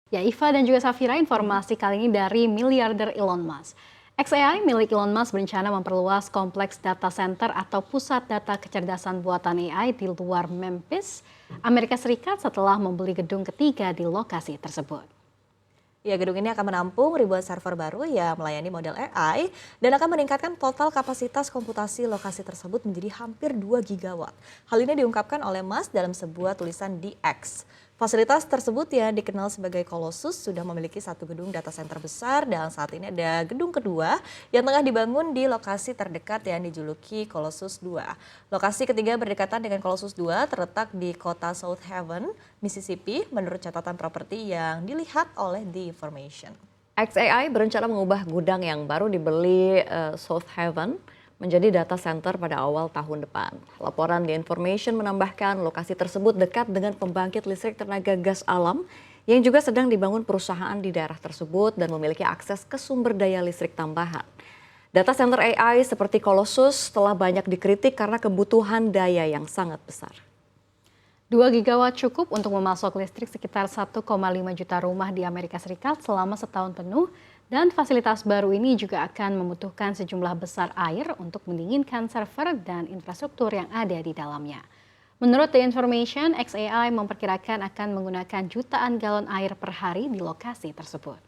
Ya, Iva dan juga Safira, informasi kali ini dari miliarder Elon Musk. xAI milik Elon Musk berencana memperluas kompleks data center atau pusat data kecerdasan buatan AI di luar Memphis, Amerika Serikat setelah membeli gedung ketiga di lokasi tersebut. Ya, gedung ini akan menampung ribuan server baru yang melayani model AI dan akan meningkatkan total kapasitas komputasi lokasi tersebut menjadi hampir 2 gigawatt. Hal ini diungkapkan oleh Musk dalam sebuah tulisan di X. Fasilitas tersebut yang dikenal sebagai Colossus sudah memiliki satu gedung data center besar dan saat ini ada gedung kedua yang tengah dibangun di lokasi terdekat yang dijuluki Colossus 2. Lokasi ketiga berdekatan dengan Colossus 2 terletak di kota South Haven, Mississippi, menurut catatan properti yang dilihat oleh The Information. xAI berencana mengubah gudang yang baru dibeli South Haven menjadi data center pada awal tahun depan. Laporan The Information menambahkan lokasi tersebut dekat dengan pembangkit listrik tenaga gas alam yang juga sedang dibangun perusahaan di daerah tersebut dan memiliki akses ke sumber daya listrik tambahan. Data center AI seperti Colossus telah banyak dikritik karena kebutuhan daya yang sangat besar. 2 gigawatt cukup untuk memasok listrik sekitar 1,5 juta rumah di Amerika Serikat selama setahun penuh, dan fasilitas baru ini juga akan membutuhkan sejumlah besar air untuk mendinginkan server dan infrastruktur yang ada di dalamnya. Menurut The Information, xAI memperkirakan akan menggunakan jutaan galon air per hari di lokasi tersebut.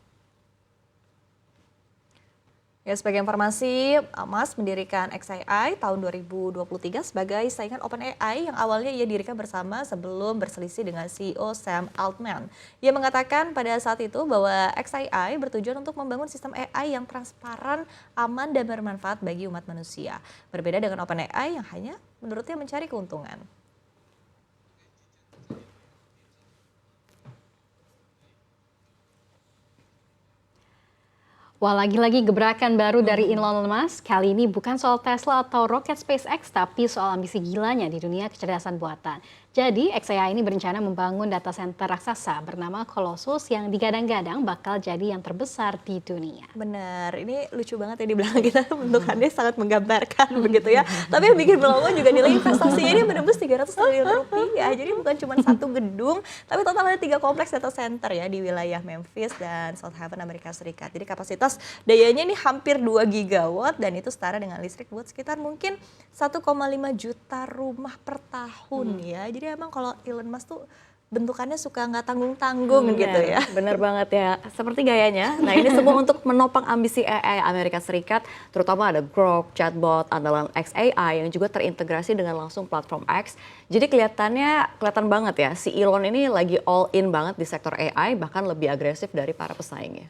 Ya, sebagai informasi, Musk mendirikan xAI tahun 2023 sebagai saingan OpenAI yang awalnya ia dirikan bersama sebelum berselisih dengan CEO Sam Altman. Ia mengatakan pada saat itu bahwa xAI bertujuan untuk membangun sistem AI yang transparan, aman, dan bermanfaat bagi umat manusia. Berbeda dengan OpenAI yang hanya menurutnya mencari keuntungan. Wah, lagi-lagi gebrakan baru dari Elon Musk. Kali ini bukan soal Tesla atau roket SpaceX, tapi soal ambisi gilanya di dunia kecerdasan buatan. Jadi, xAI ini berencana membangun data center raksasa bernama Colossus yang digadang-gadang bakal jadi yang terbesar di dunia. Benar, ini lucu banget ya di belakang kita, bentukannya sangat menggambarkan begitu ya. Tapi yang bikin melongo juga nilai investasi ini menembus 300 triliun rupiah. Jadi bukan cuma satu gedung, tapi total ada 3 kompleks data center ya di wilayah Memphis dan South Haven, Amerika Serikat. Jadi kapasitas dayanya ini hampir 2 gigawatt dan itu setara dengan listrik buat sekitar mungkin 1,5 juta rumah per tahun ya. Jadi emang kalau Elon Musk tuh bentukannya suka nggak tanggung-tanggung gitu ya. Bener banget ya, seperti gayanya. Nah, ini semua untuk menopang ambisi AI Amerika Serikat, terutama ada Grok, chatbot, andalan xAI yang juga terintegrasi dengan langsung platform X. Jadi kelihatan banget ya, si Elon ini lagi all in banget di sektor AI, bahkan lebih agresif dari para pesaingnya.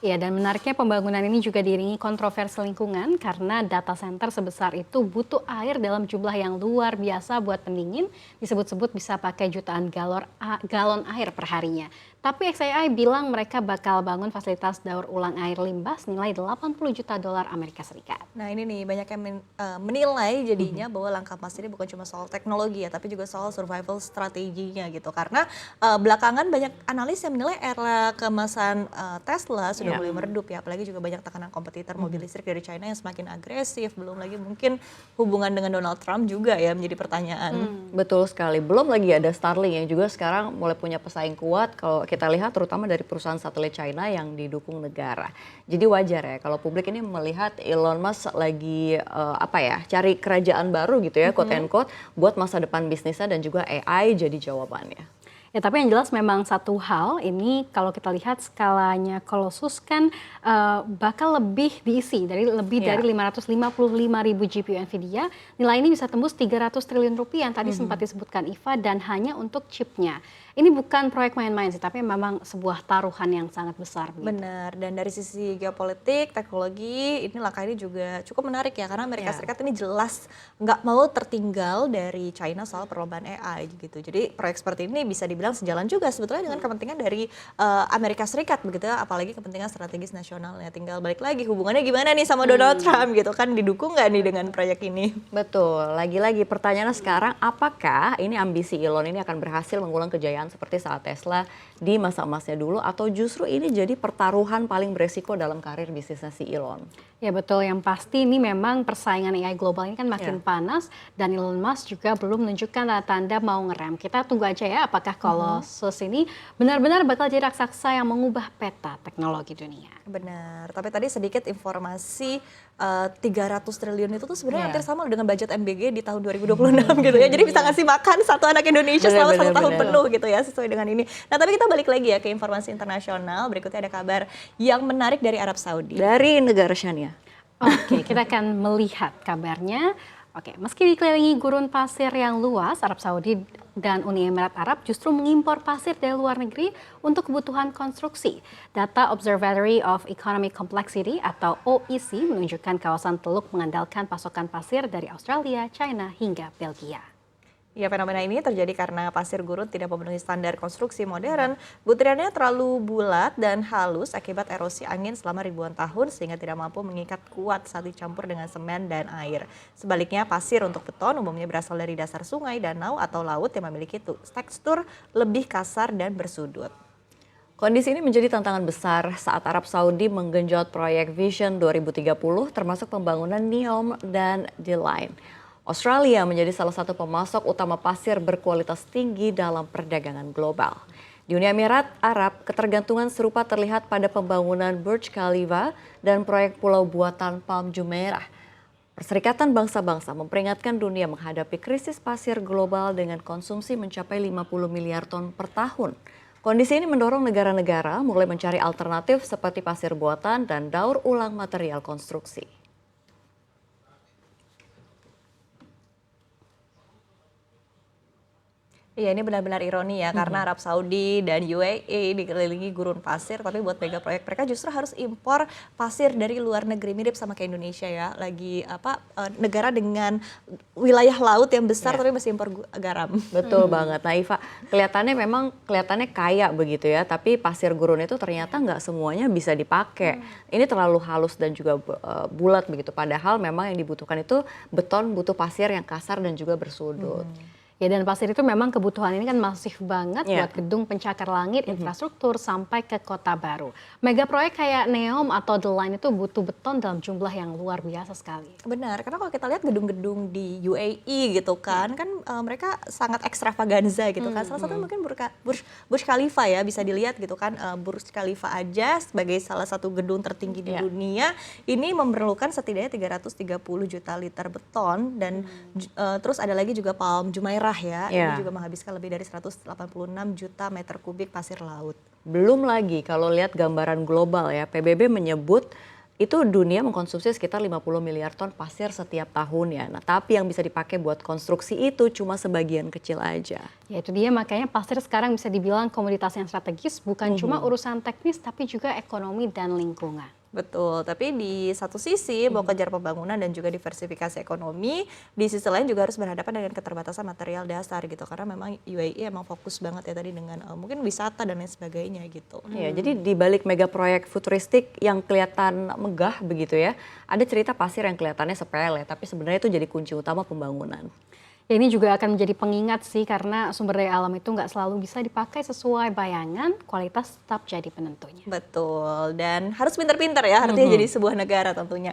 Ya, dan menariknya pembangunan ini juga diiringi kontroversi lingkungan karena data center sebesar itu butuh air dalam jumlah yang luar biasa buat pendingin, disebut-sebut bisa pakai jutaan galon air per harinya. Tapi xAI bilang mereka bakal bangun fasilitas daur ulang air limbah senilai 80 juta dolar Amerika Serikat. Nah ini nih banyak yang menilai jadinya bahwa langkah Mas ini bukan cuma soal teknologi ya, tapi juga soal survival strateginya gitu. Karena belakangan banyak analis yang menilai era kemasan Tesla sudah mulai meredup ya, apalagi juga banyak tekanan kompetitor mobil listrik dari China yang semakin agresif. Belum lagi mungkin hubungan dengan Donald Trump juga ya menjadi pertanyaan. Betul sekali, belum lagi ada Starlink yang juga sekarang mulai punya pesaing kuat kalau kita lihat terutama dari perusahaan satelit China yang didukung negara. Jadi wajar ya kalau publik ini melihat Elon Musk lagi cari kerajaan baru gitu ya, quote and quote, buat masa depan bisnisnya dan juga AI jadi jawabannya. Ya, tapi yang jelas memang satu hal ini kalau kita lihat skalanya Colossus kan bakal lebih diisi dari lebih dari 555.000 GPU Nvidia. Nilai ini bisa tembus 300 triliun rupiah yang tadi sempat disebutkan Iva, dan hanya untuk chipnya. Ini bukan proyek main-main sih, tapi memang sebuah taruhan yang sangat besar. Benar, dan dari sisi geopolitik, teknologi, ini langkah ini juga cukup menarik ya, karena Amerika Serikat ini jelas nggak mau tertinggal dari China soal perlombaan AI gitu. Jadi proyek seperti ini bisa dibilang sejalan juga sebetulnya dengan kepentingan dari Amerika Serikat begitu ya, apalagi kepentingan strategis nasionalnya. Tinggal balik lagi hubungannya gimana nih sama Donald Trump gitu kan, didukung nggak nih dengan proyek ini? Betul, lagi-lagi pertanyaannya sekarang, apakah ini ambisi Elon ini akan berhasil mengulang kejayaan seperti saat Tesla di masa emasnya dulu, atau justru ini jadi pertaruhan paling beresiko dalam karir bisnisnya si Elon? Ya betul, yang pasti ini memang persaingan AI global ini kan makin panas dan Elon Musk juga belum menunjukkan tanda mau ngerem. Kita tunggu aja ya apakah Colossus ini benar-benar bakal jadi raksasa yang mengubah peta teknologi dunia. Benar, tapi tadi sedikit informasi 300 triliun itu tuh sebenarnya hampir sama dengan budget MBG di tahun 2026 gitu ya. Jadi bisa ngasih makan satu anak Indonesia selama 1 tahun penuh gitu ya, sesuai dengan ini. Nah tapi kita balik lagi ya ke informasi internasional. Berikutnya ada kabar yang menarik dari Arab Saudi. Dari negara Shania. Oke, kita akan melihat kabarnya. Oke, meski dikelilingi gurun pasir yang luas, Arab Saudi dan Uni Emirat Arab justru mengimpor pasir dari luar negeri untuk kebutuhan konstruksi. Data Observatory of Economic Complexity atau OEC menunjukkan kawasan Teluk mengandalkan pasokan pasir dari Australia, China, hingga Belgia. Ya, fenomena ini terjadi karena pasir gurun tidak memenuhi standar konstruksi modern. Butirannya terlalu bulat dan halus akibat erosi angin selama ribuan tahun sehingga tidak mampu mengikat kuat saat dicampur dengan semen dan air. Sebaliknya, pasir untuk beton umumnya berasal dari dasar sungai, danau, atau laut yang memiliki tekstur lebih kasar dan bersudut. Kondisi ini menjadi tantangan besar saat Arab Saudi menggenjot proyek Vision 2030 termasuk pembangunan NEOM dan D-Line. Australia menjadi salah satu pemasok utama pasir berkualitas tinggi dalam perdagangan global. Di Uni Emirat Arab, ketergantungan serupa terlihat pada pembangunan Burj Khalifa dan proyek pulau buatan Palm Jumeirah. Perserikatan Bangsa-Bangsa memperingatkan dunia menghadapi krisis pasir global dengan konsumsi mencapai 50 miliar ton per tahun. Kondisi ini mendorong negara-negara mulai mencari alternatif seperti pasir buatan dan daur ulang material konstruksi. Iya, ini benar-benar ironi ya, karena Arab Saudi dan UAE dikelilingi gurun pasir, tapi buat mega proyek mereka justru harus impor pasir dari luar negeri, mirip sama kayak Indonesia ya, lagi negara dengan wilayah laut yang besar tapi masih impor garam. Betul banget. Nah Iva, kelihatannya kaya begitu ya, tapi pasir gurun itu ternyata nggak semuanya bisa dipakai. Ini terlalu halus dan juga bulat begitu, padahal memang yang dibutuhkan itu beton, butuh pasir yang kasar dan juga bersudut. Ya, dan pasir itu memang kebutuhan ini kan masif banget buat gedung pencakar langit, infrastruktur, sampai ke kota baru. Mega proyek kayak NEOM atau The Line itu butuh beton dalam jumlah yang luar biasa sekali. Benar, karena kalau kita lihat gedung-gedung di UAE gitu kan mereka sangat ekstravaganza gitu kan. Salah satu mungkin Burj Khalifa ya, bisa dilihat gitu kan, Burj Khalifa aja sebagai salah satu gedung tertinggi di dunia, ini memerlukan setidaknya 330 juta liter beton dan terus ada lagi juga Palm Jumeirah ya, ini juga menghabiskan lebih dari 186 juta meter kubik pasir laut. Belum lagi kalau lihat gambaran global ya, PBB menyebut itu dunia mengkonsumsi sekitar 50 miliar ton pasir setiap tahun ya. Nah, tapi yang bisa dipakai buat konstruksi itu cuma sebagian kecil aja. Ya itu dia, makanya pasir sekarang bisa dibilang komoditas yang strategis, bukan cuma urusan teknis tapi juga ekonomi dan lingkungan. Betul, tapi di satu sisi mau kejar pembangunan dan juga diversifikasi ekonomi, di sisi lain juga harus berhadapan dengan keterbatasan material dasar gitu, karena memang UAE emang fokus banget ya tadi dengan mungkin wisata dan lain sebagainya gitu. Ya, jadi di balik mega proyek futuristik yang kelihatan megah begitu ya, ada cerita pasir yang kelihatannya sepele, tapi sebenarnya itu jadi kunci utama pembangunan. Ya, ini juga akan menjadi pengingat sih, karena sumber daya alam itu nggak selalu bisa dipakai sesuai bayangan, kualitas tetap jadi penentunya. Betul, dan harus pinter-pinter ya, artinya jadi sebuah negara tentunya.